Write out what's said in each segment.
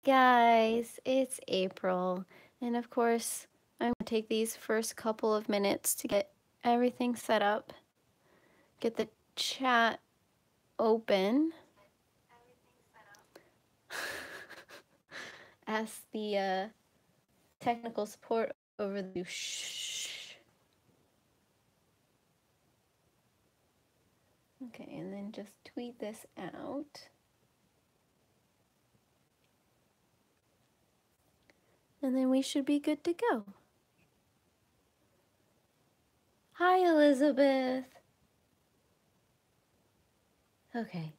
Guys, it's April, and of course, I'm going to take these first couple of minutes to get everything set up, get the chat open, ask the technical support over the shh. Okay, and then just tweet this out. And then we should be good to go. Hi, Elizabeth. Okay.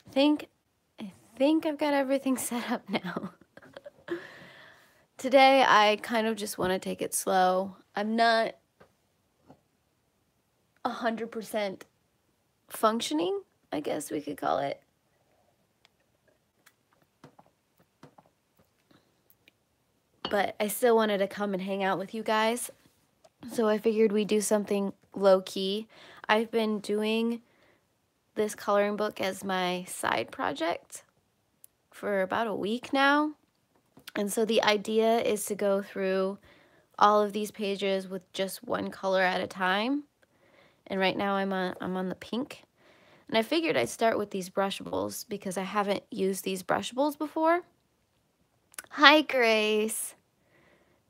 I think I've got everything set up now. Today, I kind of just want to take it slow. I'm not 100% functioning, I guess we could call it. But I still wanted to come and hang out with you guys. So I figured we'd do something low-key. I've been doing this coloring book as my side project for about a week now. And so the idea is to go through all of these pages with just one color at a time. And right now I'm on the pink. And I figured I'd start with these brushables because I haven't used these brushables before. Hi, Grace.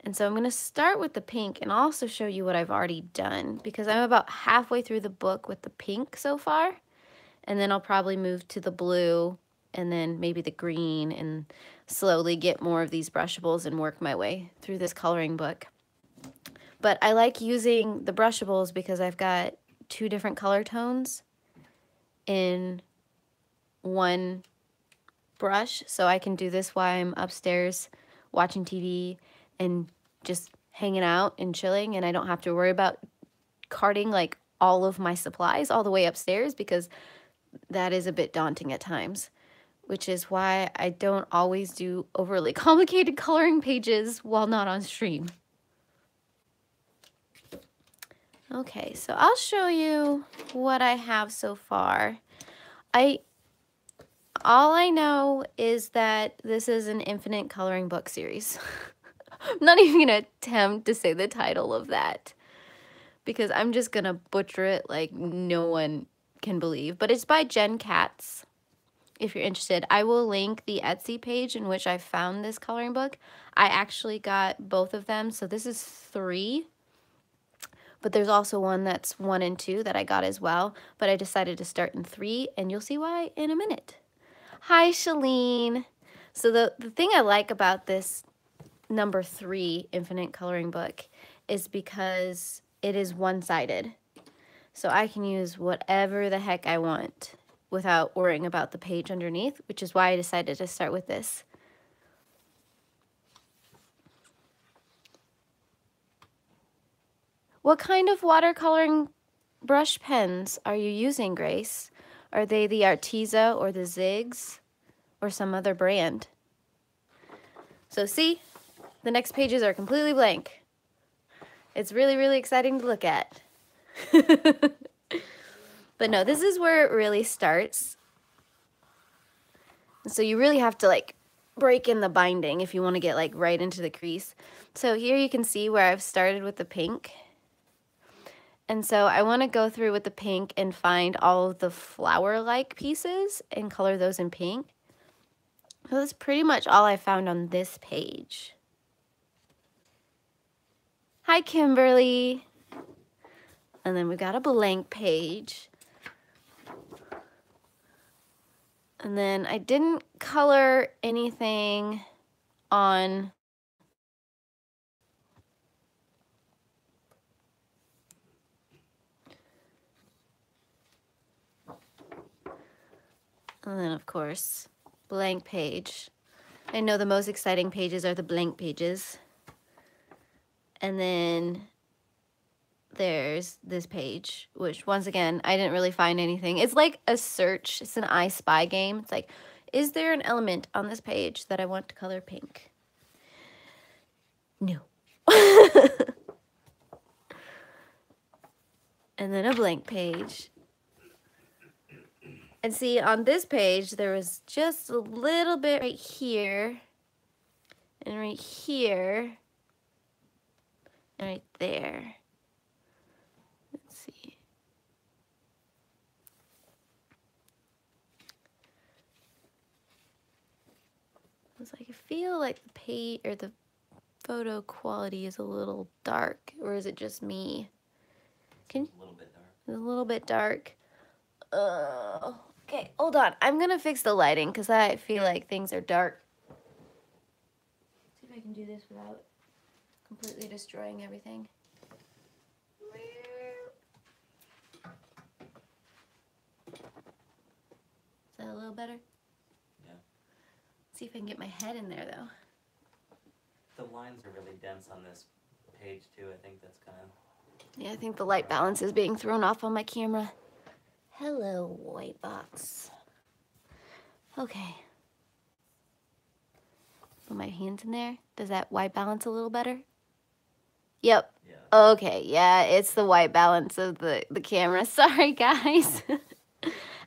And so I'm going to start with the pink and also show you what I've already done because I'm about halfway through the book with the pink so far. And then I'll probably move to the blue and then maybe the green and slowly get more of these brushables and work my way through this coloring book. But I like using the brushables because I've got 2 different color tones in one brush. So I can do this while I'm upstairs watching TV and just hanging out and chilling, and I don't have to worry about carting like all of my supplies all the way upstairs because that is a bit daunting at times, which is why I don't always do overly complicated coloring pages while not on stream. Okay, so I'll show you what I have so far. All I know is that this is an infinite coloring book series. I'm not even gonna attempt to say the title of that because I'm just gonna butcher it like no one can believe. But it's by Jen Katz, if you're interested. I will link the Etsy page in which I found this coloring book. I actually got both of them, so this is 3. But there's also one that's 1 and 2 that I got as well. But I decided to start in 3, and you'll see why in a minute. Hi, Shalene. So the thing I like about this number 3 infinite coloring book is because it is one-sided. So I can use whatever the heck I want without worrying about the page underneath, which is why I decided to start with this. What kind of watercoloring brush pens are you using, Grace? Are they the Arteza or the ZIGs or some other brand? So see, the next pages are completely blank. It's really, really exciting to look at. But no, this is where it really starts. So you really have to like break in the binding if you want to get like right into the crease. So here you can see where I've started with the pink. And so I want to go through with the pink and find all of the flower-like pieces and color those in pink. So that's pretty much all I found on this page. Hi, Kimberly. And then we've got a blank page. And then I didn't color anything on and then of course, blank page. I know the most exciting pages are the blank pages. And then there's this page, which once again, I didn't really find anything. It's like a search. It's an I Spy game. It's like, is there an element on this page that I want to color pink? No. And then a blank page. And see, on this page, there was just a little bit right here, and right here, and right there. Let's see. It's like, I feel like the page or the photo quality is a little dark, or is it just me? A little bit dark. A little bit dark. Okay, hold on. I'm gonna fix the lighting because I feel like things are dark. See if I can do this without completely destroying everything. Is that a little better? Yeah. See if I can get my head in there though. The lines are really dense on this page too. I think that's kind of... Yeah, I think the light balance is being thrown off on my camera. Hello, white box. Okay. Put my hands in there. Does that white balance a little better? Yep. Yeah. Okay, yeah, it's the white balance of the camera. Sorry, guys.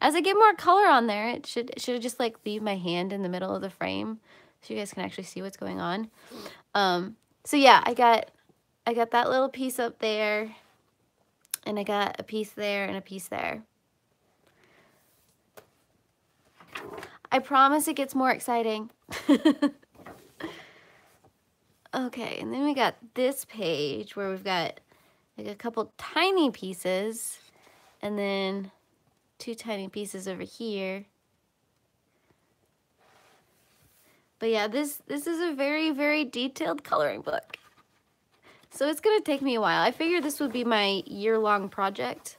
As I get more color on there, it should just like leave my hand in the middle of the frame so you guys can actually see what's going on. So yeah, I got that little piece up there, and I got a piece there and a piece there. I promise it gets more exciting. Okay, and then we got this page where we've got like a couple tiny pieces and then 2 tiny pieces over here. But yeah, this is a very, very detailed coloring book. So it's gonna take me a while. I figured this would be my year-long project.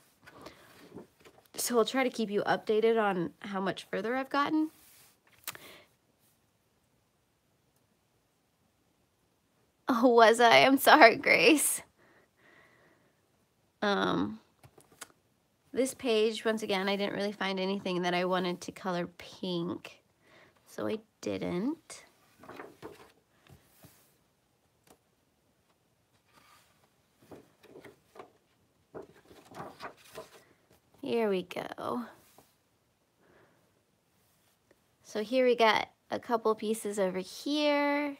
So I'll try to keep you updated on how much further I've gotten. Oh, was I? I'm sorry, Grace. This page, once again, I didn't really find anything that I wanted to color pink, so I didn't. Here we go. So here we got a couple pieces over here,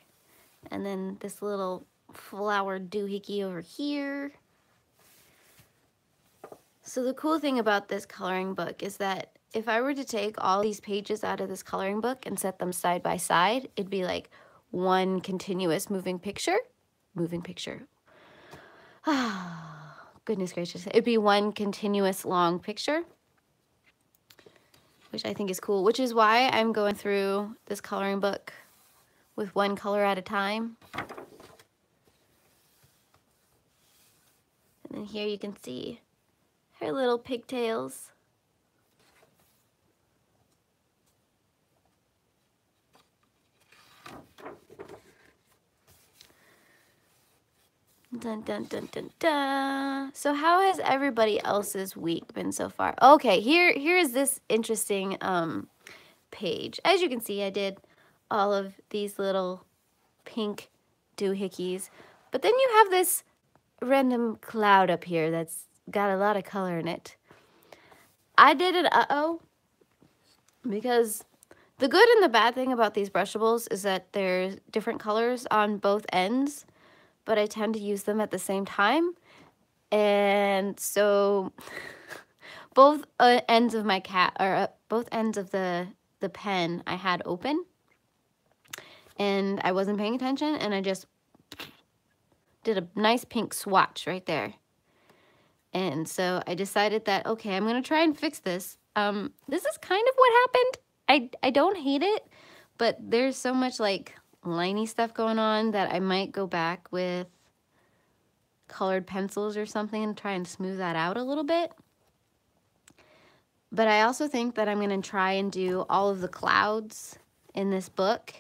and then this little flower doohickey over here. So the cool thing about this coloring book is that if I were to take all these pages out of this coloring book and set them side by side, it'd be like one continuous moving picture. Ah, goodness gracious. It'd be one continuous long picture, which I think is cool, which is why I'm going through this coloring book with one color at a time. And then here you can see her little pigtails. Dun, dun, dun, dun, dun. So how has everybody else's week been so far? Okay, here is this interesting page. As you can see, I did all of these little pink doohickeys, but then you have this random cloud up here that's got a lot of color in it. I did an uh-oh because the good and the bad thing about these brushables is that there's different colors on both ends, but I tend to use them at the same time. And so both ends of my both ends of the pen I had open, and I wasn't paying attention, and I just did a nice pink swatch right there. And so I decided that, okay, I'm gonna try and fix this. This is kind of what happened. I don't hate it, but there's so much like liney stuff going on that I might go back with colored pencils or something and try and smooth that out a little bit. But I also think that I'm gonna try and do all of the clouds in this book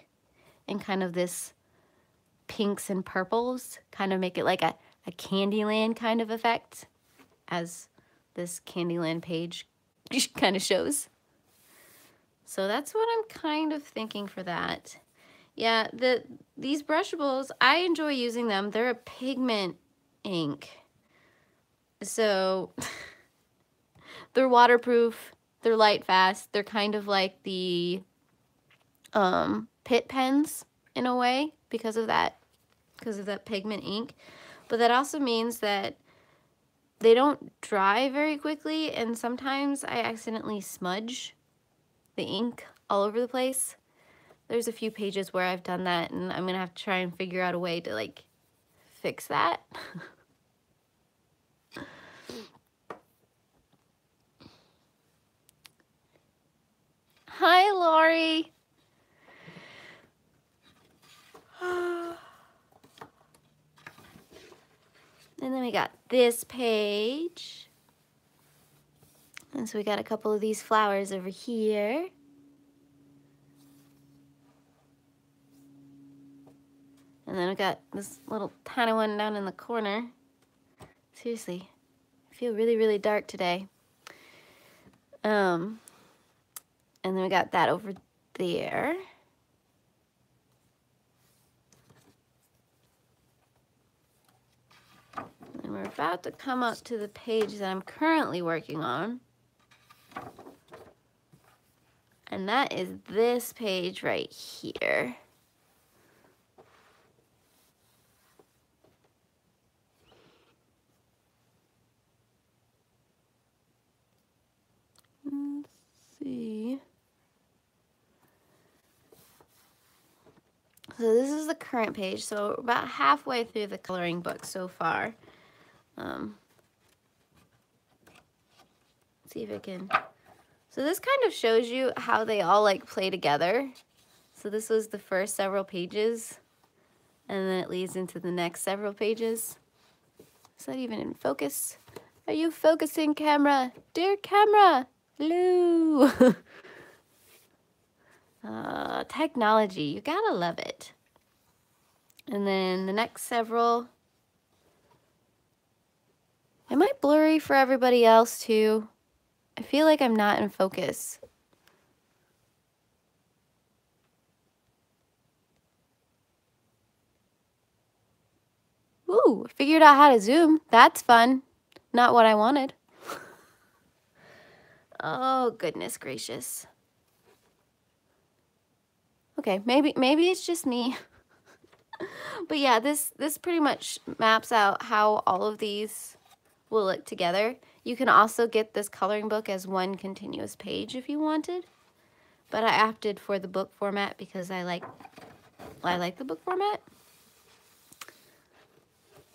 in kind of this pinks and purples, kind of make it like a Candyland kind of effect, as this Candyland page kind of shows. So that's what I'm kind of thinking for that. Yeah, these brushables, I enjoy using them. They're a pigment ink. So they're waterproof. They're light fast. They're kind of like the pit pens in a way because of that pigment ink. But that also means that they don't dry very quickly, and sometimes I accidentally smudge the ink all over the place. There's a few pages where I've done that, and I'm gonna have to try and figure out a way to like fix that. Hi, Lori. And then we got this page. And so we got a couple of these flowers over here. And then we got this little tiny one down in the corner. Seriously, I feel really, really dark today. And then we got that over there. And we're about to come up to the page that I'm currently working on. And that is this page right here. Let's see. So this is the current page, so we're about halfway through the coloring book so far. Let's see if I can. So this kind of shows you how they all like play together. So this was the first several pages, and then it leads into the next several pages. Is that even in focus? Are you focusing, camera? Dear camera, hello. Technology, you gotta love it. And then the next several. Am I blurry for everybody else too? I feel like I'm not in focus. Ooh, figured out how to zoom. That's fun. Not what I wanted. Oh, goodness gracious. Okay, maybe it's just me. But yeah, this pretty much maps out how all of these will look together. You can also get this coloring book as one continuous page if you wanted. But I opted for the book format because I like the book format.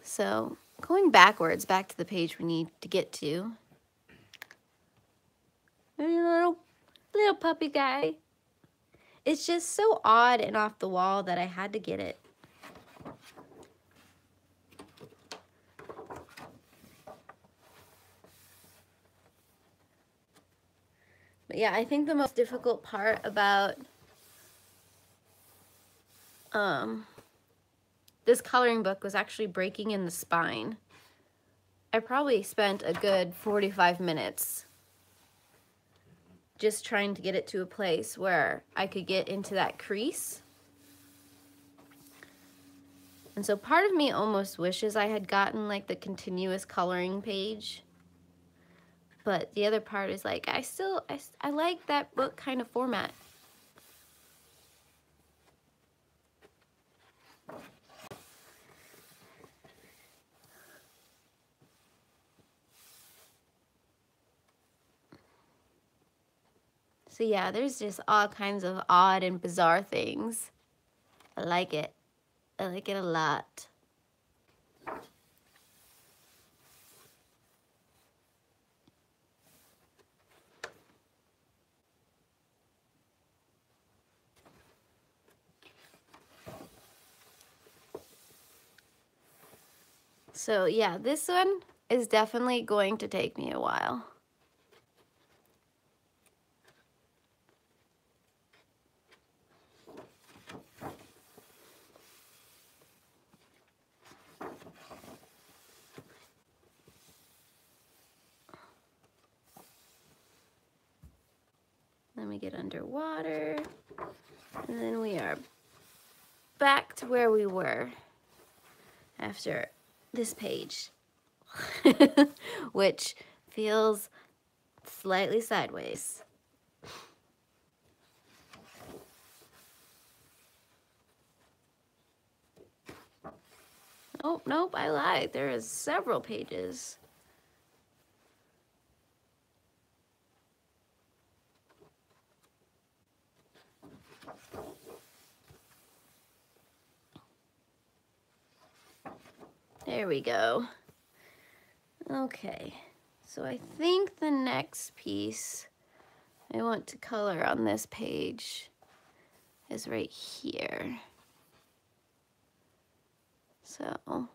So going backwards, back to the page we need to get to. Little puppy guy. It's just so odd and off the wall that I had to get it. But yeah, I think the most difficult part about this coloring book was actually breaking in the spine. I probably spent a good 45 minutes just trying to get it to a place where I could get into that crease. And so part of me almost wishes I had gotten like the continuous coloring page. But the other part is like, I like that book kind of format. So yeah, there's just all kinds of odd and bizarre things. I like it. I like it a lot. So yeah, this one is definitely going to take me a while. Then we get underwater, and then we are back to where we were after this page, which feels slightly sideways. Oh, nope, I lied. There is several pages. There we go. Okay, so I think the next piece I want to color on this page is right here. So,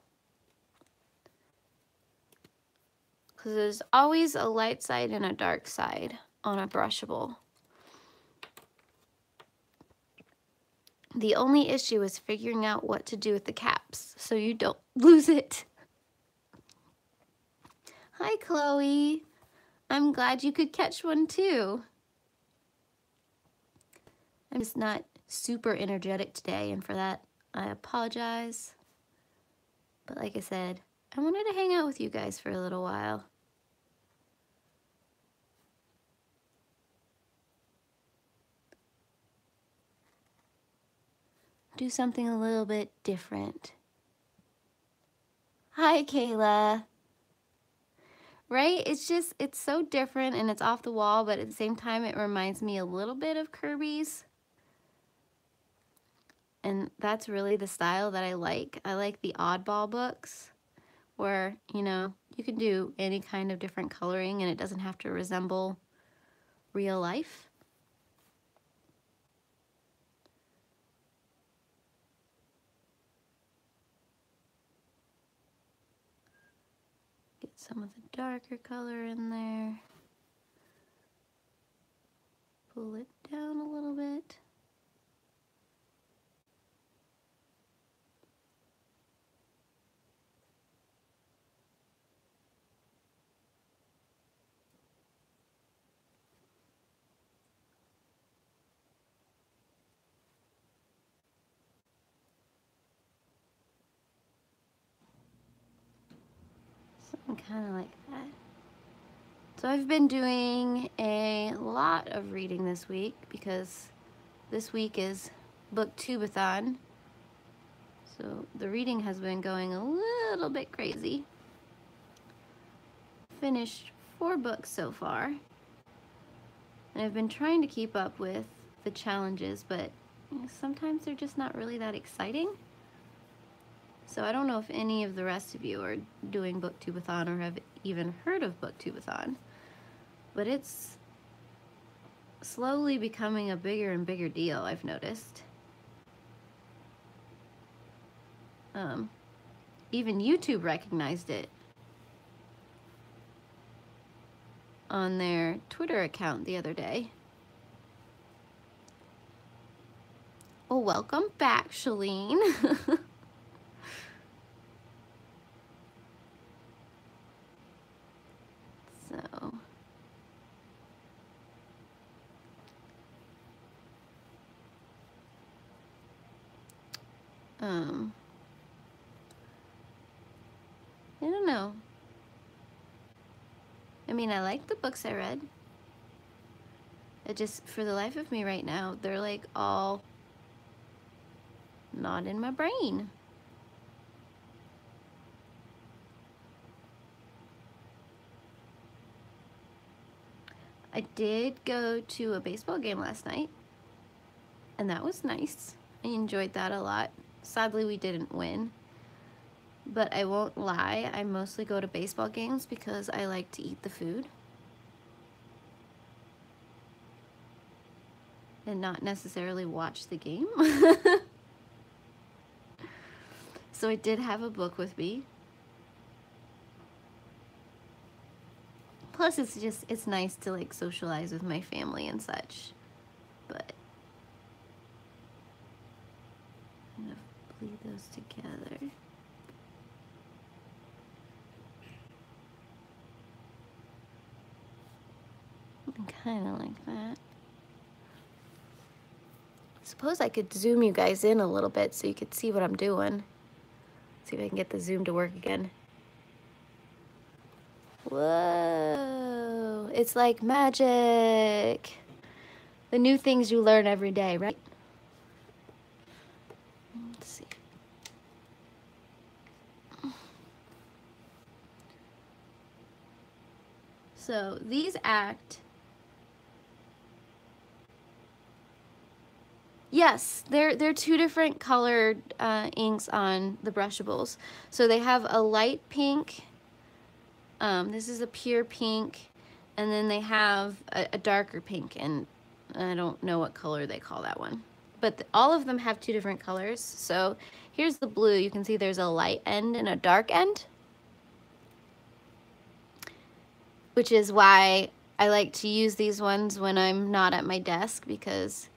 because there's always a light side and a dark side on a brushable. The only issue is figuring out what to do with the caps so you don't lose it. Hi, Chloe. I'm glad you could catch one too. I'm just not super energetic today, and for that, I apologize. But like I said, I wanted to hang out with you guys for a little while. Do something a little bit different. Hi, Kayla. Right? It's so different and it's off the wall, but at the same time, it reminds me a little bit of Kirby's. And that's really the style that I like. I like the oddball books where, you know, you can do any kind of different coloring and it doesn't have to resemble real life. Get some of the darker color in there. Pull it down a little bit. Something kind of like that. So I've been doing a lot of reading this week because this week is Booktubeathon. So the reading has been going a little bit crazy. Finished 4 books so far. And I've been trying to keep up with the challenges, but sometimes they're just not really that exciting. So I don't know if any of the rest of you are doing Booktubeathon or have even heard of Booktubeathon, but it's slowly becoming a bigger and bigger deal, I've noticed. Even YouTube recognized it on their Twitter account the other day. Well, welcome back, Shalene. So, I don't know. I mean, I like the books I read. It just, for the life of me right now, they're like all not in my brain. I did go to a baseball game last night, and that was nice. I enjoyed that a lot. Sadly, we didn't win. But I won't lie, I mostly go to baseball games because I like to eat the food. And not necessarily watch the game. So I did have a book with me. Plus it's nice to like socialize with my family and such. But I'm gonna bleed those together. Kind of like that. Suppose I could zoom you guys in a little bit so you could see what I'm doing. See if I can get the zoom to work again. Whoa! it's like magic. The new things you learn every day, right? Let's see. So these act. Yes, they're two different colored inks on the Brushables. So they have a light pink. This is a pure pink, and then they have a darker pink, and I don't know what color they call that one. But all of them have two different colors. So here's the blue. You can see there's a light end and a dark end, which is why I like to use these ones when I'm not at my desk, because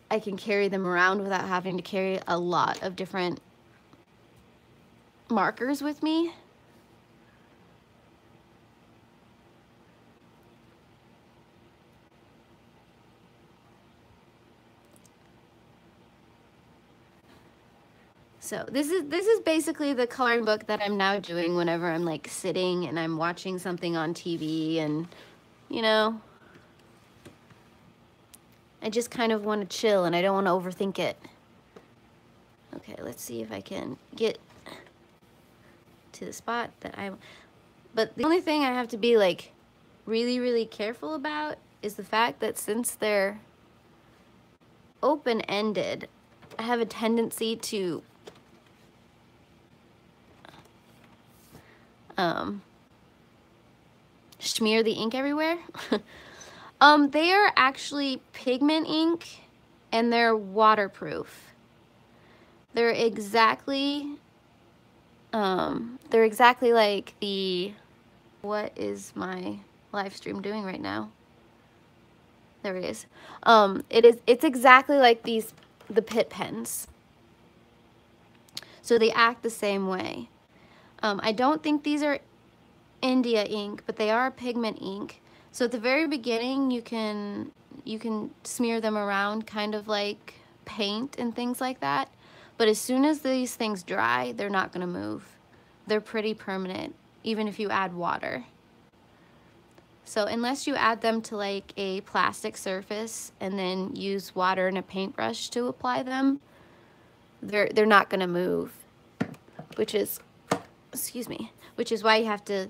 I can carry them around without having to carry a lot of different markers with me. So this is basically the coloring book that I'm now doing whenever I'm like sitting and I'm watching something on TV, and you know, I just kind of want to chill and I don't want to overthink it. Okay, let's see if I can get to the spot that I, but the only thing I have to be like really careful about is the fact that since they're open-ended, I have a tendency to smear the ink everywhere. They are actually pigment ink, and they're waterproof. They're exactly like the, what is my live stream doing right now? There it is. It's exactly like the Pitt pens. So they act the same way. I don't think these are India ink, but they are pigment ink. So at the very beginning, you can smear them around kind of like paint and things like that. But as soon as these things dry, they're not going to move. They're pretty permanent, even if you add water. So unless you add them to like a plastic surface and then use water and a paintbrush to apply them, they're not going to move, which is, excuse me, which is why you have to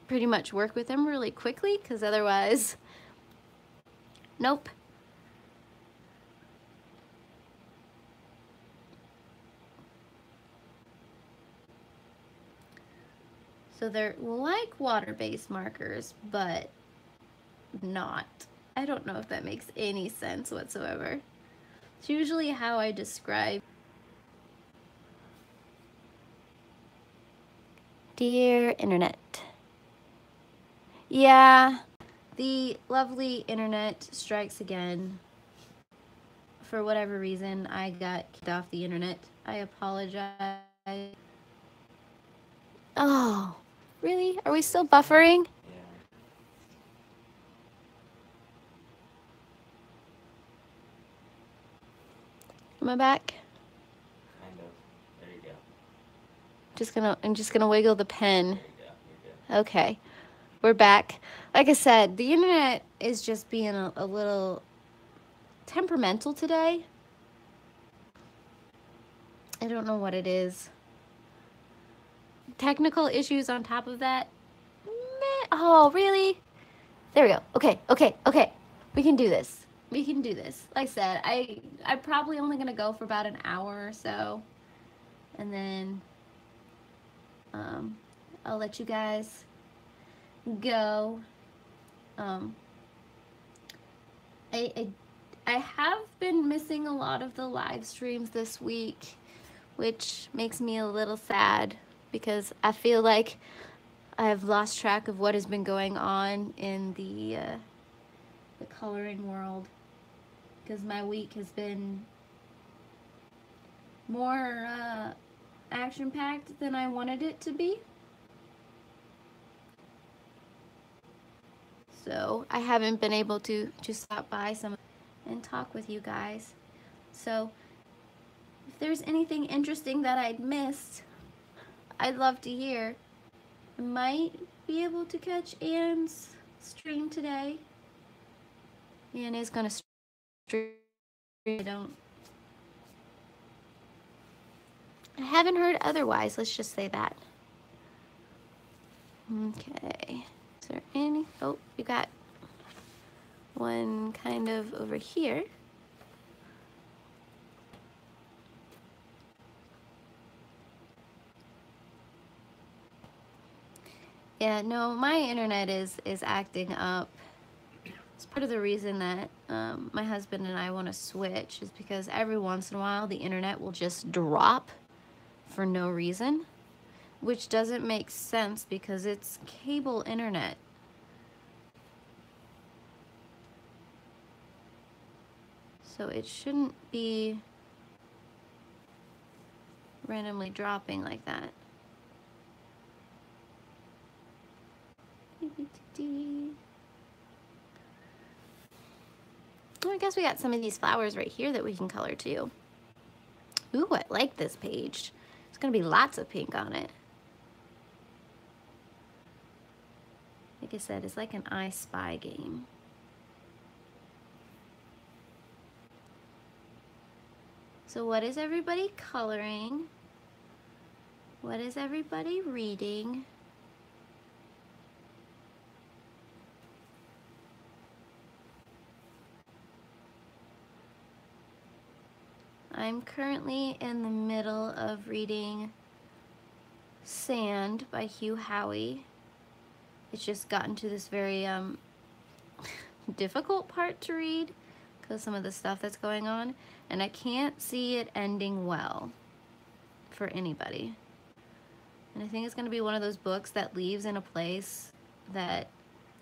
pretty much work with them really quickly, because otherwise, nope. So they're like water-based markers, but not. I don't know if that makes any sense whatsoever. It's usually how I describe. Dear internet. Yeah, the lovely internet strikes again. For whatever reason, I got kicked off the internet. I apologize. Oh, really? Are we still buffering? Yeah. Am I back? Kind of. There you go. I'm just gonna wiggle the pen. There you go. You're good. Okay, we're back. Like I said, the internet is just being a little temperamental today. I don't know what it is. Technical issues on top of that. Meh. Oh, really? There we go. Okay. We can do this. We can do this. Like I said, I'm probably only gonna go for about an hour or so, and then I'll let you guys go. I have been missing a lot of the live streams this week, which makes me a little sad because I feel like I've lost track of what has been going on in the coloring world, because my week has been more action-packed than I wanted it to be. So I haven't been able to just stop by some and talk with you guys. So if there's anything interesting that I'd missed, I'd love to hear. I might be able to catch Anne's stream today. Anne is gonna stream. I haven't heard otherwise, let's just say that. Okay, is there any, oh, you got one kind of over here. Yeah, no, my internet is acting up. It's part of the reason that my husband and I want to switch is because every once in a while the internet will just drop for no reason, which doesn't make sense because it's cable internet. So it shouldn't be randomly dropping like that. Oh, I guess we got some of these flowers right here that we can color too. Ooh, I like this page. There's gonna be lots of pink on it. Like I said, it's like an I Spy game. So what is everybody coloring? What is everybody reading? I'm currently in the middle of reading Sand by Hugh Howey. It's just gotten to this very difficult part to read because some of the stuff that's going on, and I can't see it ending well for anybody. And I think it's going to be one of those books that leaves in a place that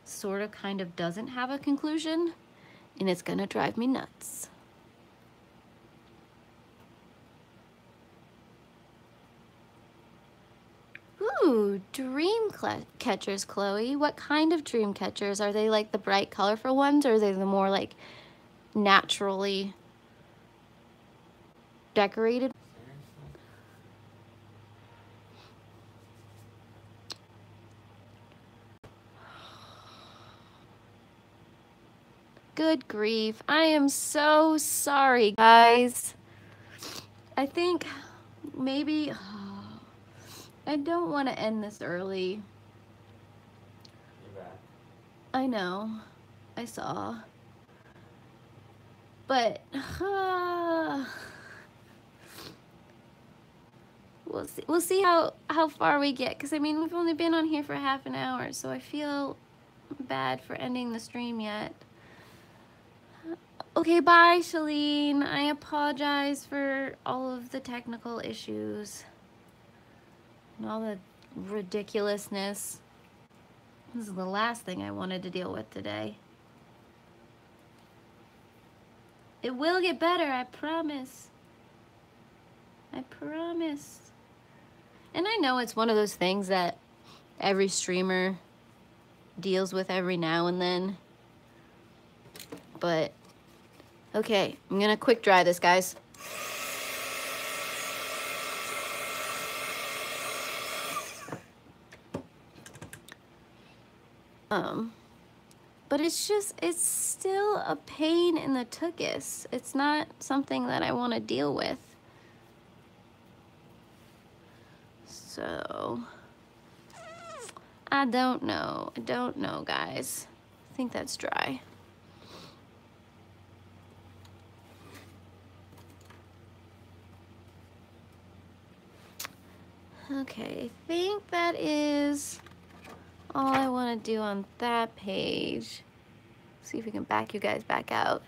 sort of kind of doesn't have a conclusion, and it's going to drive me nuts. Ooh, dream catchers, Chloe. What kind of dream catchers? Are they like the bright, colorful ones, or are they the more like naturally decorated? Good grief. I am so sorry, guys. I think maybe... I don't want to end this early. You're back. I know. I saw. But... we'll see how far we get. Because, I mean, we've only been on here for half an hour. So I feel bad for ending the stream yet. Okay, bye, Shalene. I apologize for all of the technical issues and all the ridiculousness. This is the last thing I wanted to deal with today. It will get better, I promise. I promise. And I know it's one of those things that every streamer deals with every now and then. But, okay, I'm gonna quick dry this, guys. But it's still a pain in the tuchus. It's not something that I want to deal with. So, I don't know. I don't know, guys. I think that's dry. Okay, I think that is all I want to do on that page. See if we can back you guys back out.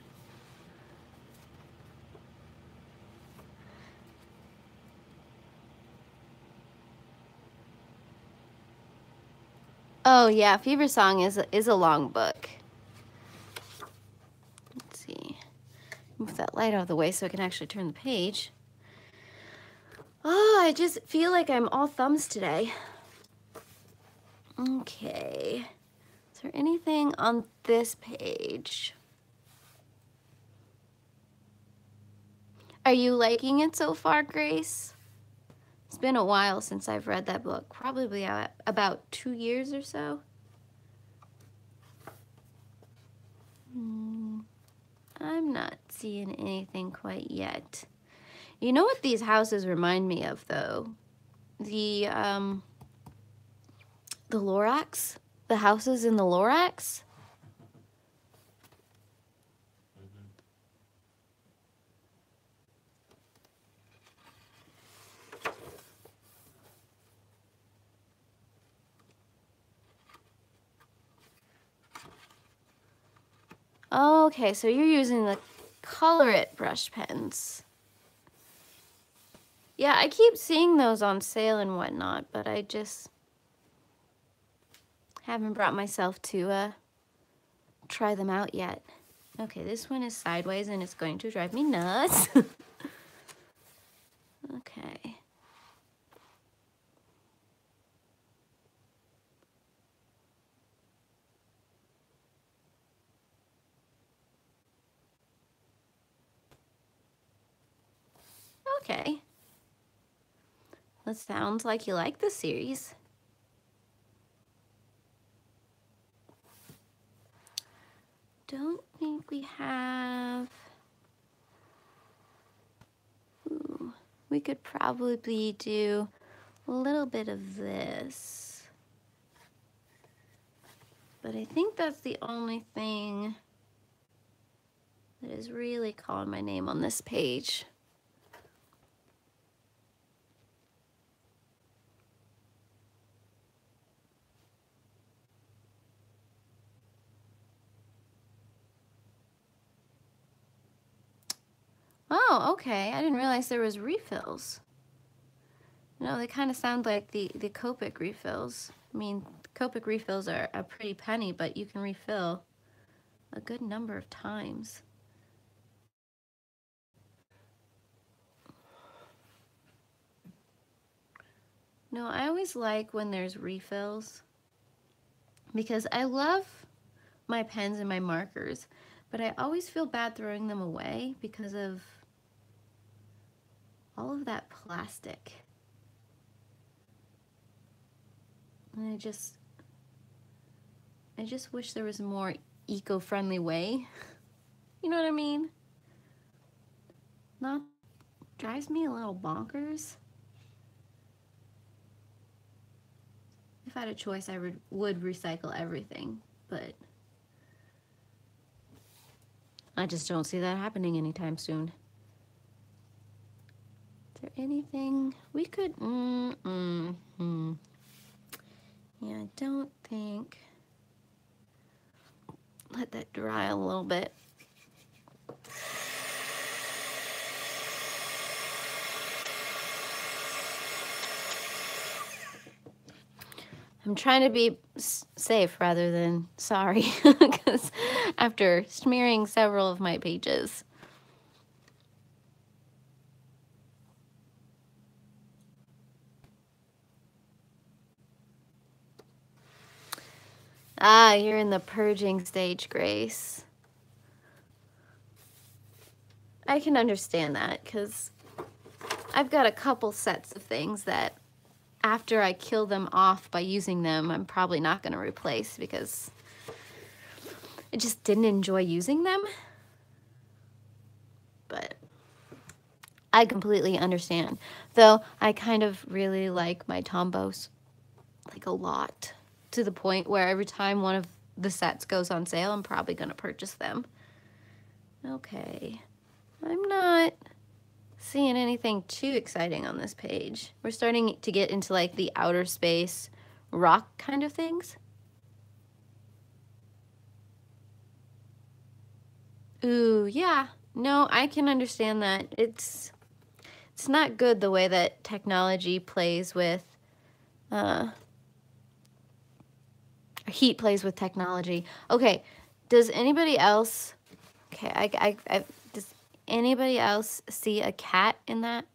Oh yeah, Fever Song is a long book. Let's see. Move that light out of the way so I can actually turn the page. Oh, I just feel like I'm all thumbs today. Okay. Is there anything on this page? Are you liking it so far, Grace? It's been a while since I've read that book, probably about 2 years or so. I'm not seeing anything quite yet. You know what these houses remind me of, though? The Lorax? The houses in the Lorax? Okay, so you're using the Colorist brush pens. Yeah, I keep seeing those on sale and whatnot, but I just haven't brought myself to try them out yet. Okay, this one is sideways and it's going to drive me nuts. Okay. Okay. That sounds like you like the series. Don't think we have... Ooh, we could probably do a little bit of this. But I think that's the only thing that is really calling my name on this page. Oh, okay. I didn't realize there was refills. No, they kind of sound like the Copic refills. I mean, Copic refills are a pretty penny, but you can refill a good number of times. No, I always like when there's refills because I love my pens and my markers, but I always feel bad throwing them away because of all of that plastic. And I just wish there was a more eco-friendly way. You know what I mean? Not drives me a little bonkers. If I had a choice, I would recycle everything, but I just don't see that happening anytime soon. Is there anything we could... Yeah, I don't think... Let that dry a little bit. I'm trying to be safe rather than sorry, because after smearing several of my pages. Ah, you're in the purging stage, Grace. I can understand that, because I've got a couple sets of things that after I kill them off by using them, I'm probably not going to replace because I just didn't enjoy using them. But I completely understand. Though I kind of really like my Tombos, like a lot, to the point where every time one of the sets goes on sale, I'm probably going to purchase them. Okay, I'm not seeing anything too exciting on this page. We're starting to get into like the outer space rock kind of things. Ooh, yeah. No, I can understand that. It's not good the way that technology plays with heat plays with technology. Okay, does anybody else does anybody else see a cat in that?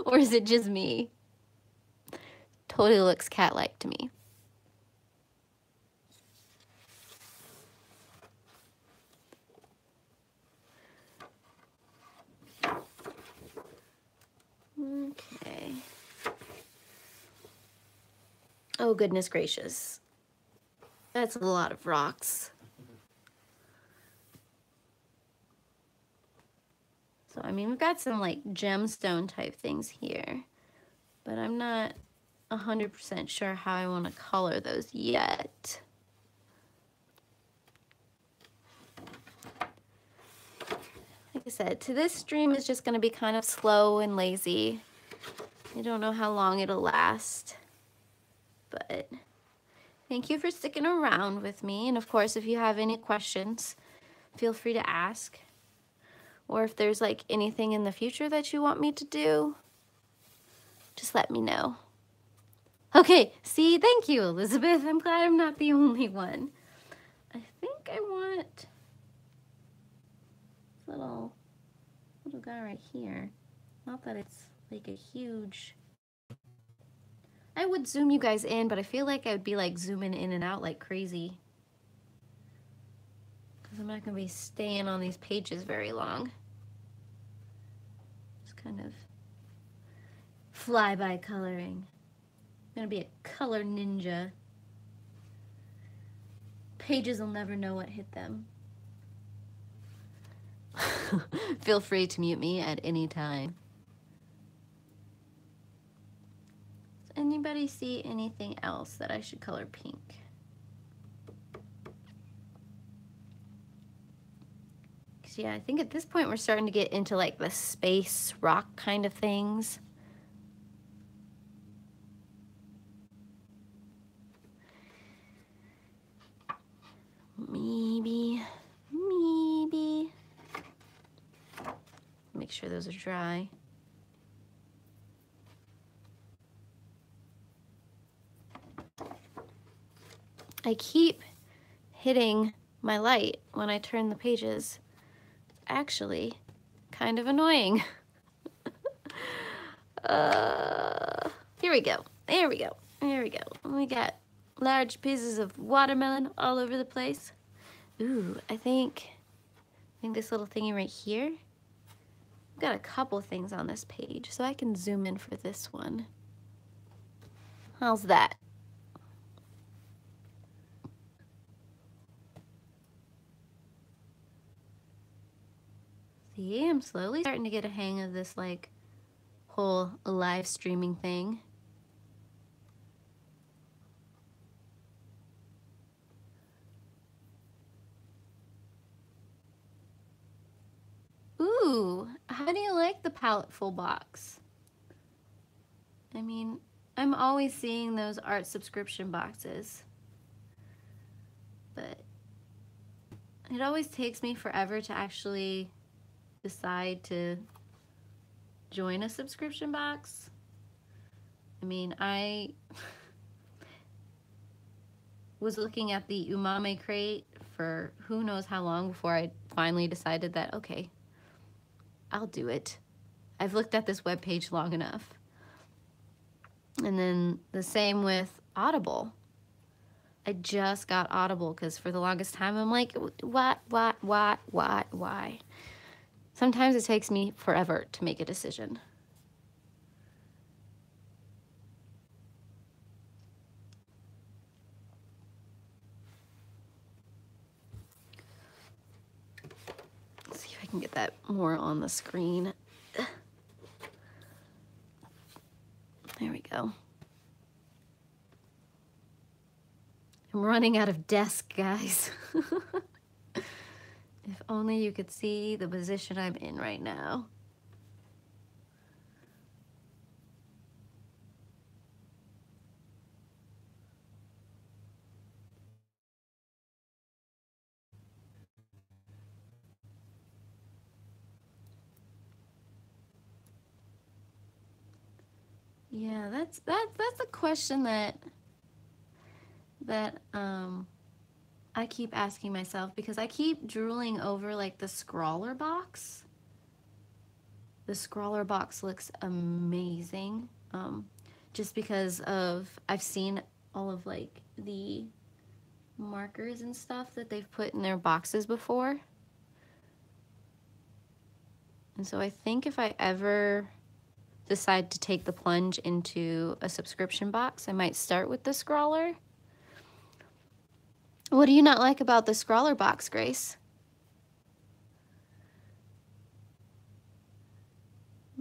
Or is it just me? Totally looks cat-like to me. Oh, goodness gracious. That's a lot of rocks. So, I mean, we've got some like gemstone type things here, but I'm not 100% sure how I want to color those yet. Like I said, this stream is just going to be kind of slow and lazy. I don't know how long it'll last, but thank you for sticking around with me. And of course, if you have any questions, feel free to ask. Or if there's like anything in the future that you want me to do, just let me know. Okay, see, thank you, Elizabeth. I'm glad I'm not the only one. I think I want little guy right here. Not that it's like a huge... I would zoom you guys in, but I feel like I would be like zooming in and out like crazy. Because I'm not going to be staying on these pages very long. Just kind of fly-by coloring. I'm going to be a color ninja. Pages will never know what hit them. Feel free to mute me at any time. Does anybody see anything else that I should color pink? Because yeah, I think at this point we're starting to get into like the space rock kind of things. Maybe. Make sure those are dry. I keep hitting my light when I turn the pages. It's actually kind of annoying. Here we go. There we go. There we go. We got large pieces of watermelon all over the place. Ooh, I think this little thingy right here. I've got a couple things on this page, so I can zoom in for this one. How's that? See, I'm slowly starting to get a hang of this like whole live streaming thing. Ooh, how do you like the palette full box? I mean, I'm always seeing those art subscription boxes, but it always takes me forever to actually decide to join a subscription box. I mean, I was looking at the umami crate for who knows how long before I finally decided that, okay, I'll do it. I've looked at this webpage long enough. And then the same with Audible. I just got Audible because for the longest time I'm like, why? Sometimes it takes me forever to make a decision. Let's see if I can get that more on the screen. There we go. I'm running out of desk, guys. If only you could see the position I'm in right now. Yeah, that's a question that I keep asking myself because I keep drooling over like the scrawler box. The scrawler box looks amazing. Just because I've seen all of like the markers and stuff that they've put in their boxes before. And so I think if I ever decide to take the plunge into a subscription box, I might start with the scrawler. What do you not like about the scrawler box, Grace?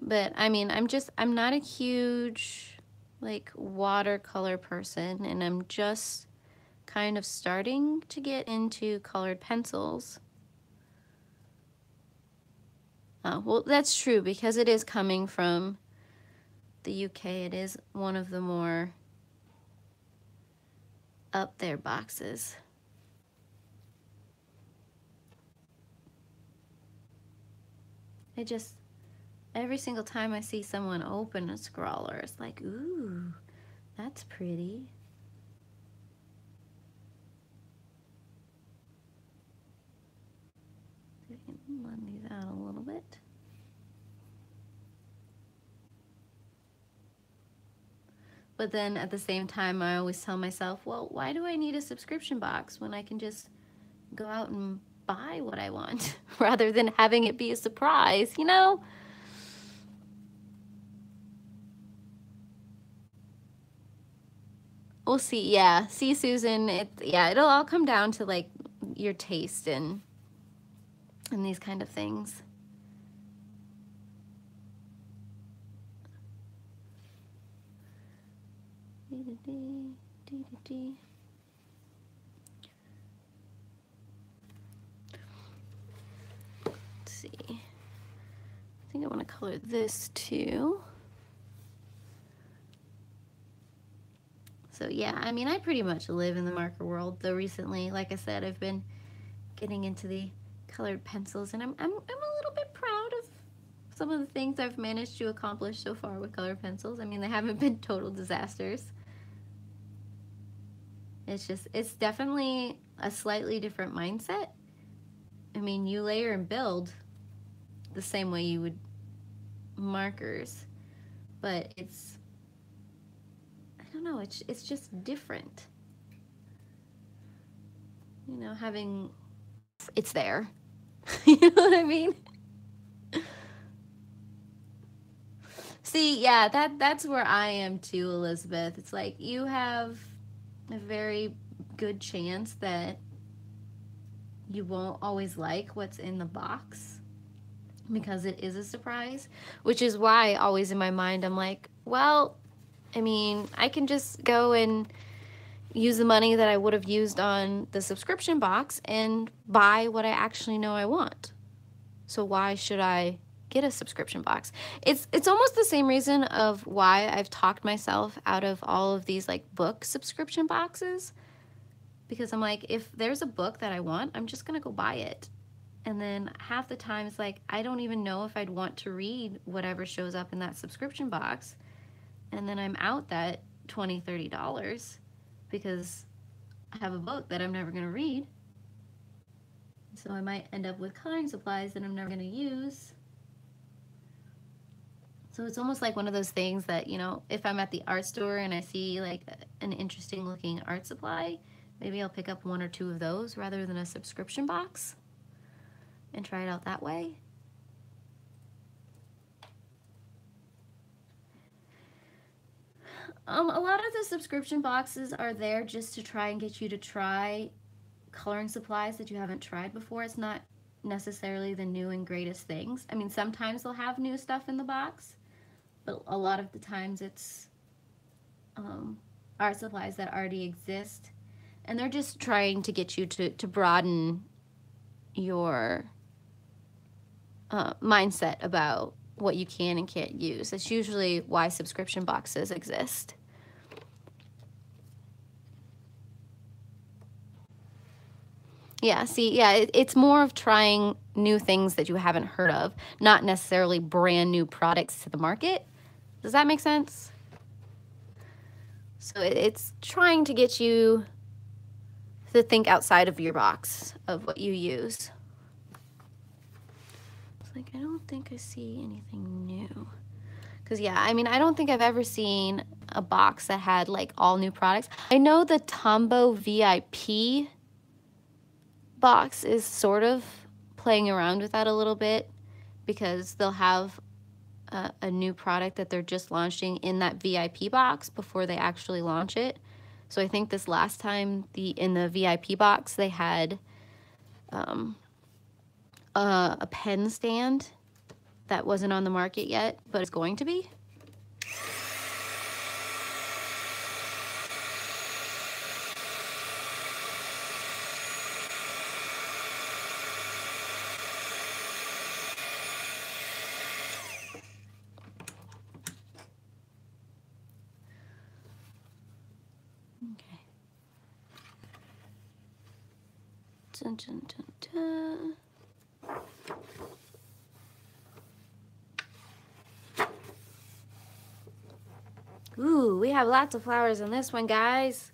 But I mean, I'm not a huge like watercolor person, and I'm just kind of starting to get into colored pencils. Well, that's true because it is coming from the UK. It is one of the more up there boxes. Every single time I see someone open a scrawler, it's like, ooh, that's pretty. I can blend these out a little bit. But then at the same time, I always tell myself, well, why do I need a subscription box when I can just go out and buy what I want rather than having it be a surprise, you know? We'll see. Yeah. See, Susan, it'll all come down to like your taste and these kind of things. Let's see. I think I want to color this too. So yeah, I mean, I pretty much live in the marker world, though recently, like I said, I've been getting into the colored pencils, and I'm a little bit proud of some of the things I've managed to accomplish so far with colored pencils. I mean, they haven't been total disasters. It's definitely a slightly different mindset. I mean, you layer and build the same way you would markers, but I don't know, it's just different. You know, it's there. You know what I mean? See, yeah, that's where I am too, Elizabeth. It's like you have a very good chance that you won't always like what's in the box because it is a surprise, which is why always in my mind I'm like, well, I mean, I can just go and use the money that I would have used on the subscription box and buy what I actually know I want. So why should I get a subscription box? It's almost the same reason of why I've talked myself out of all of these like book subscription boxes, because I'm like, if there's a book that I want, I'm just gonna go buy it. And then half the time it's like, I don't even know if I'd want to read whatever shows up in that subscription box. And then I'm out that $20, $30 because I have a book that I'm never gonna read. So I might end up with coloring supplies that I'm never gonna use. So it's almost like one of those things that, you know, if I'm at the art store and I see like an interesting looking art supply, maybe I'll pick up 1 or 2 of those rather than a subscription box and try it out that way. A lot of the subscription boxes are there just to try and get you to try coloring supplies that you haven't tried before. It's not necessarily the new and greatest things. I mean, sometimes they'll have new stuff in the box, but a lot of the times it's art supplies that already exist, and they're just trying to get you to broaden your mindset about what you can and can't use. That's usually why subscription boxes exist. Yeah, see, yeah, it's more of trying new things that you haven't heard of, not necessarily brand new products to the market. Does that make sense? So it's trying to get you to think outside of your box of what you use. It's like, I don't think I see anything new. Because, yeah, I mean, I don't think I've ever seen a box that had, like, all new products. I know the Tombow VIP box is sort of playing around with that a little bit because they'll have a new product that they're just launching in that VIP box before they actually launch it. So I think this last time in the VIP box they had a pen stand that wasn't on the market yet, but it's going to be. Okay. Dun, dun, dun, dun. Ooh, we have lots of flowers in this one, guys.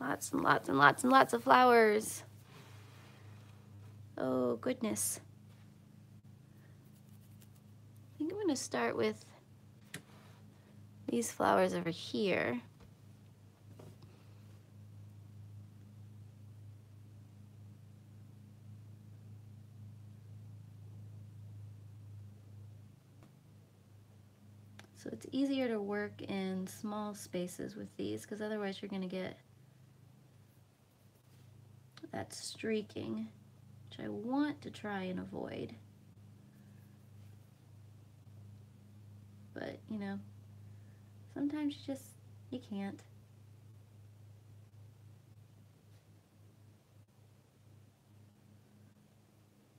Lots and lots and lots and lots of flowers. Oh, goodness. I think I'm going to start with these flowers over here. So it's easier to work in small spaces with these, because otherwise you're going to get that streaking, which I want to try and avoid. But, you know, sometimes you can't.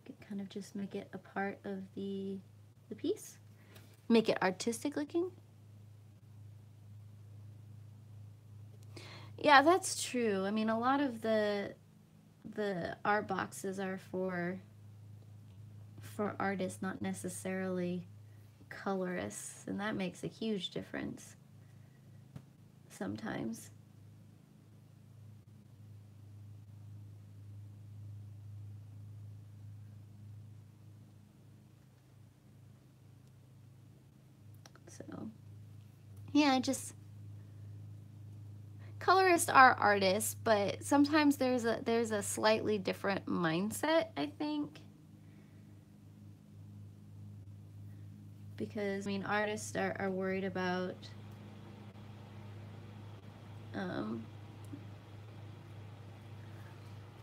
You can kind of just make it a part of the piece. Make it artistic looking. Yeah, that's true. I mean, a lot of the art boxes are for artists, not necessarily colorists, and that makes a huge difference sometimes. So, yeah, colorists are artists, but sometimes there's a slightly different mindset, I think. Because, I mean, artists are worried about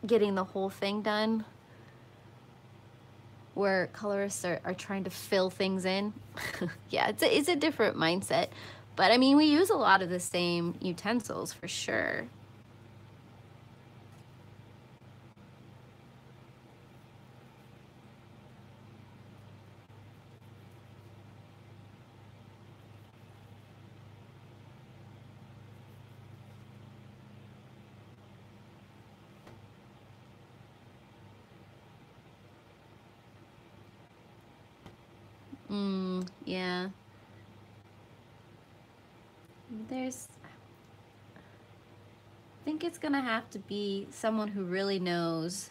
getting the whole thing done, where colorists are trying to fill things in. Yeah, it's a different mindset. But, I mean, we use a lot of the same utensils for sure. Yeah. I think it's gonna have to be someone who really knows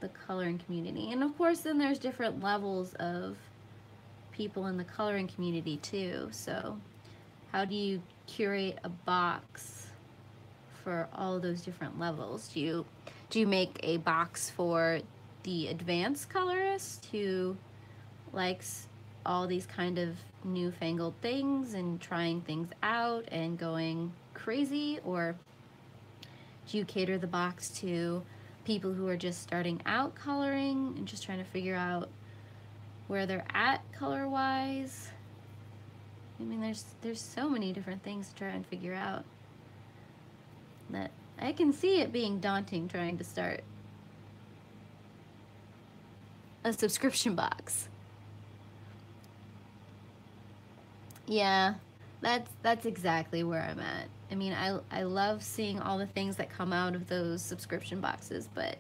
the coloring community. And of course, then there's different levels of people in the coloring community too. So how do you curate a box for all those different levels? Do you make a box for the advanced colorist who likes all these kind of newfangled things and trying things out and going crazy? Or do you cater the box to people who are just starting out coloring and just trying to figure out where they're at color-wise? I mean, there's so many different things to try and figure out that I can see it being daunting trying to start a subscription box. Yeah, that's exactly where I'm at. I mean, I love seeing all the things that come out of those subscription boxes, but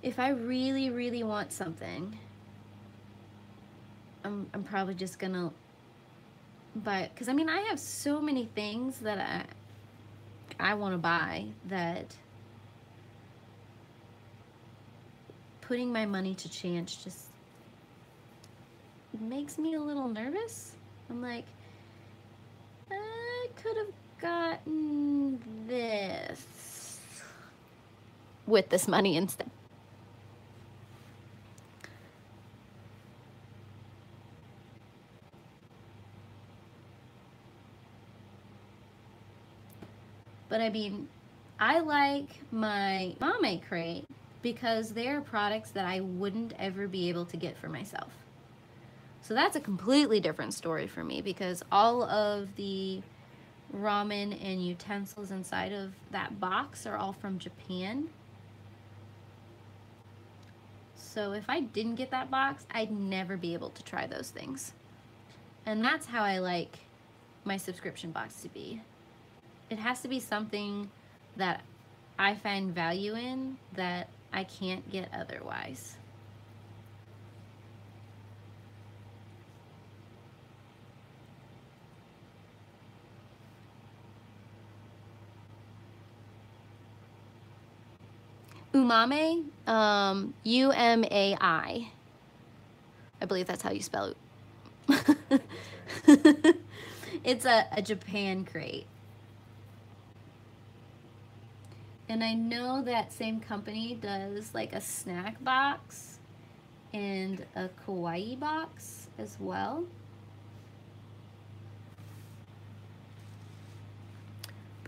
if I really, really want something, I'm probably just gonna buy it. Because, I mean, I have so many things that I want to buy that putting my money to chance just makes me a little nervous. I'm like, I could have gotten this with this money instead. But I mean, I like my Mame crate because they're products that I wouldn't ever be able to get for myself. So that's a completely different story for me, because all of the ramen and utensils inside of that box are all from Japan. So if I didn't get that box, I'd never be able to try those things. And that's how I like my subscription box to be. It has to be something that I find value in that I can't get otherwise. Umame, U-M-A-I. I believe that's how you spell it. It's a Japan crate. And I know that same company does like a snack box and a kawaii box as well.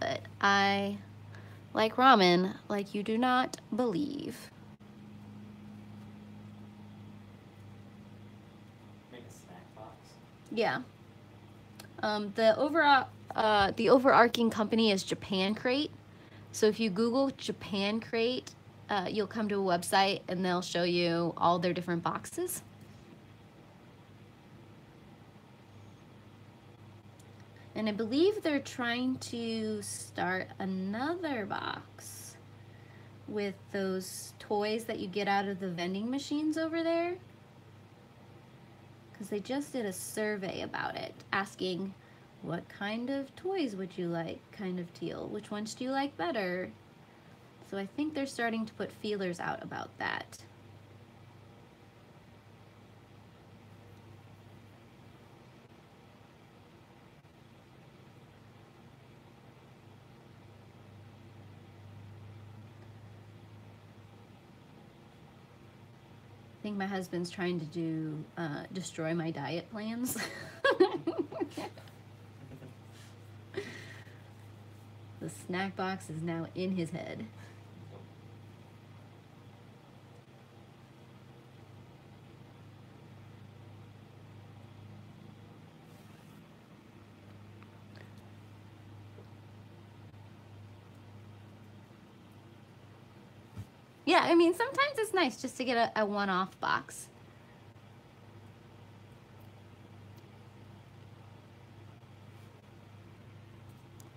But I like ramen like you do not believe. Make a snack box. Yeah. The overarching company is Japan Crate. So if you Google Japan Crate, you'll come to a website and they'll show you all their different boxes. And I believe they're trying to start another box with those toys that you get out of the vending machines over there. Because they just did a survey about it, asking what kind of toys would you like, kind of deal. Which ones do you like better? So I think they're starting to put feelers out about that. I think my husband's trying to do destroy my diet plans. The snack box is now in his head. Yeah, I mean, sometimes it's nice just to get a one-off box.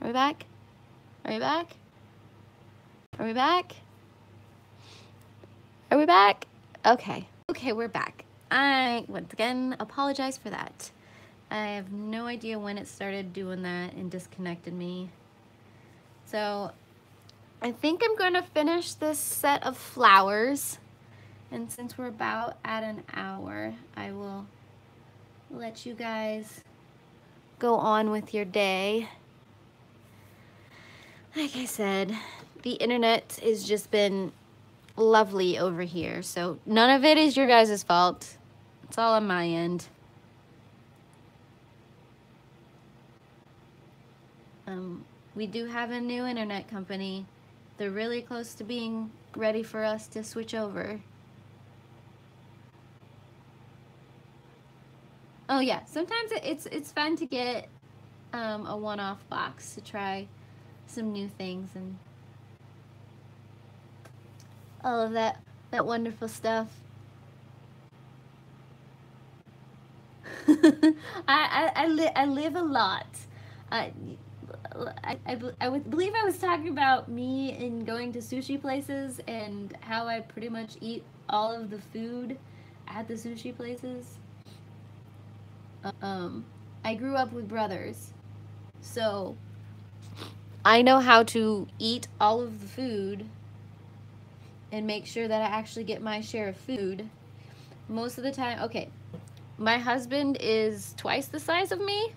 Are we back? Are we back? Are we back? Are we back? Okay. Okay, we're back. I, once again, apologize for that. I have no idea when it started doing that and disconnected me. So I think I'm going to finish this set of flowers. And since we're about at an hour, I will let you guys go on with your day. Like I said, the internet has just been lovely over here. So none of it is your guys' fault. It's all on my end. We do have a new internet company. They're really close to being ready for us to switch over. Oh yeah, sometimes it's fun to get a one-off box to try some new things and all of that wonderful stuff. I live a lot. I would believe I was talking about me and going to sushi places and how I pretty much eat all of the food at the sushi places. I grew up with brothers, so I know how to eat all of the food and make sure that I actually get my share of food. Most of the time, okay, my husband is twice the size of me,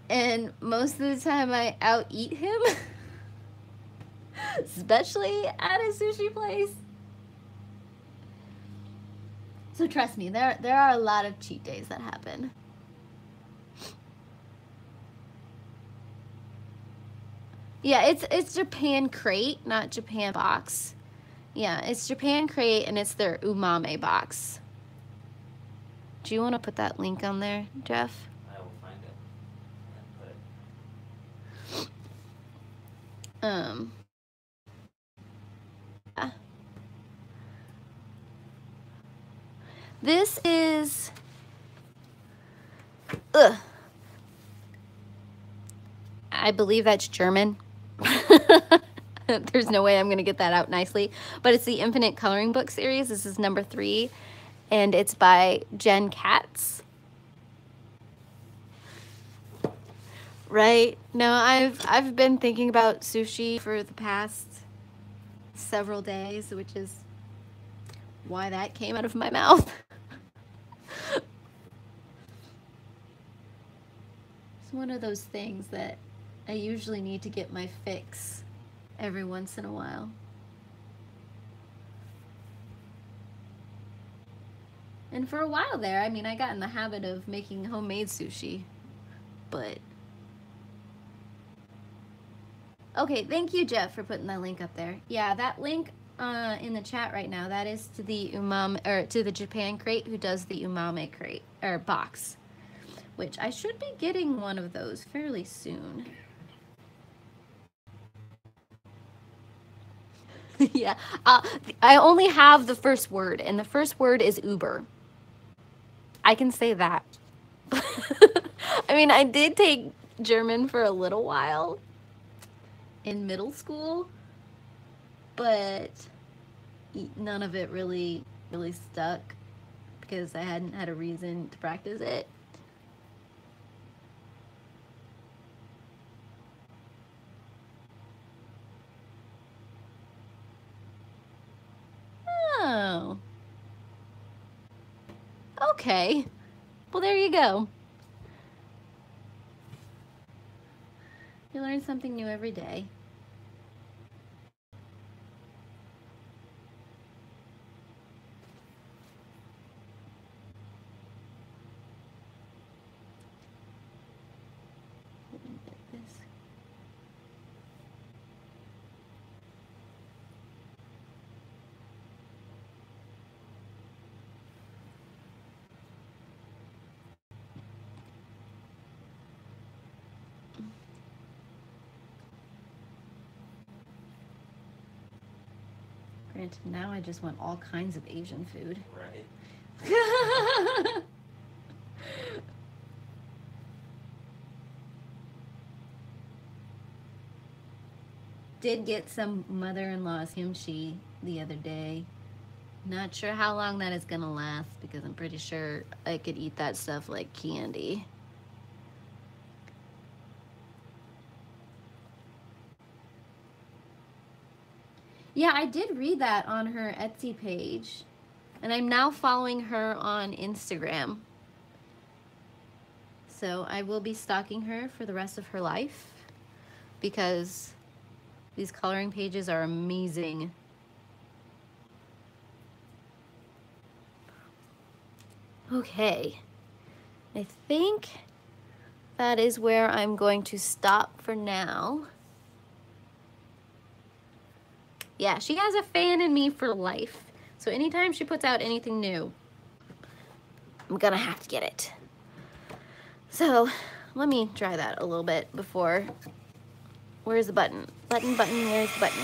and most of the time I out-eat him, especially at a sushi place. So trust me, there are a lot of cheat days that happen. Yeah, it's Japan Crate, not Japan Box. Yeah, it's Japan Crate, and it's their umame box. Do you want to put that link on there, Jeff? I will find it and put it. Yeah. This is, I believe that's German. There's no way I'm gonna get that out nicely, but it's the Infinite Coloring Book series. This is number 3, and it's by Jen Katz. Right? No, I've been thinking about sushi for the past several days, which is why that came out of my mouth. It's one of those things that I usually need to get my fix every once in a while. And for a while there, I mean, I got in the habit of making homemade sushi, but... Okay, thank you, Jeff, for putting that link up there. Yeah, that link in the chat right now, that is to the to the Japan Crate, who does the umame crate, or box, which I should be getting one of those fairly soon. Yeah, I only have the first word, and the first word is Uber. I can say that. I mean, I did take German for a little while in middle school, but none of it really stuck because I hadn't had a reason to practice it. Oh. Okay. Well, there you go. You learn something new every day. Granted, now I just want all kinds of Asian food. Right. Did get some mother-in-law's kimchi the other day. Not sure how long that is gonna last because I'm pretty sure I could eat that stuff like candy. Yeah, I did read that on her Etsy page, and I'm now following her on Instagram. So I will be stalking her for the rest of her life because these coloring pages are amazing. Okay, I think that is where I'm going to stop for now. Yeah, she has a fan in me for life. So anytime she puts out anything new, I'm gonna have to get it. So let me try that a little bit before. Where's the button? Button, where's the button?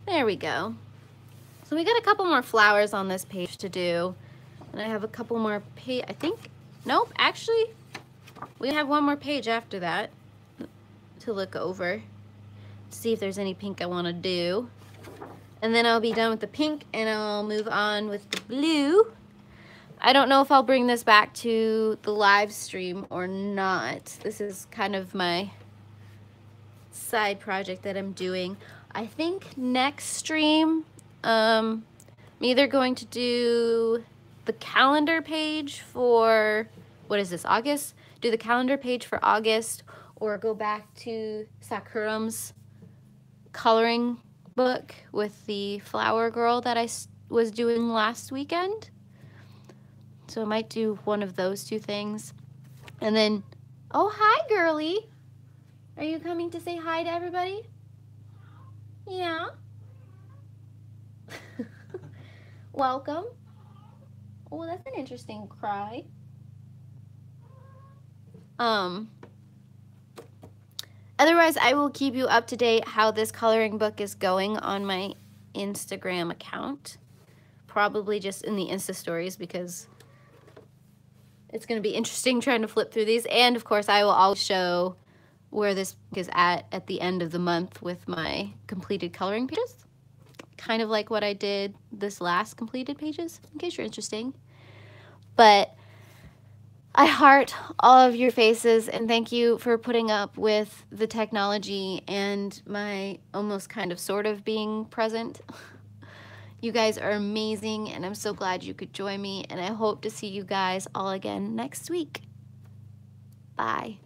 There we go. So we got a couple more flowers on this page to do. And I have a couple more I think, nope, actually, we have one more page after that to look over. See if there's any pink I want to do. And then I'll be done with the pink and I'll move on with the blue. I don't know if I'll bring this back to the live stream or not. This is kind of my side project that I'm doing. I think next stream, I'm either going to do the calendar page for, what is this, August? Do the calendar page for August or go back to Sakurum's coloring book with the flower girl that I was doing last weekend. So I might do one of those two things. And then, oh, hi, girly. Are you coming to say hi to everybody? Yeah. Welcome. Oh, that's an interesting cry. Otherwise, I will keep you up to date how this coloring book is going on my Instagram account. Probably just in the Insta stories because it's going to be interesting trying to flip through these. And of course, I will always show where this book is at the end of the month with my completed coloring pages. Kind of like what I did this last completed pages, in case you're interested. But I heart all of your faces and thank you for putting up with the technology and my almost kind of sort of being present. You guys are amazing and I'm so glad you could join me and I hope to see you guys all again next week. Bye.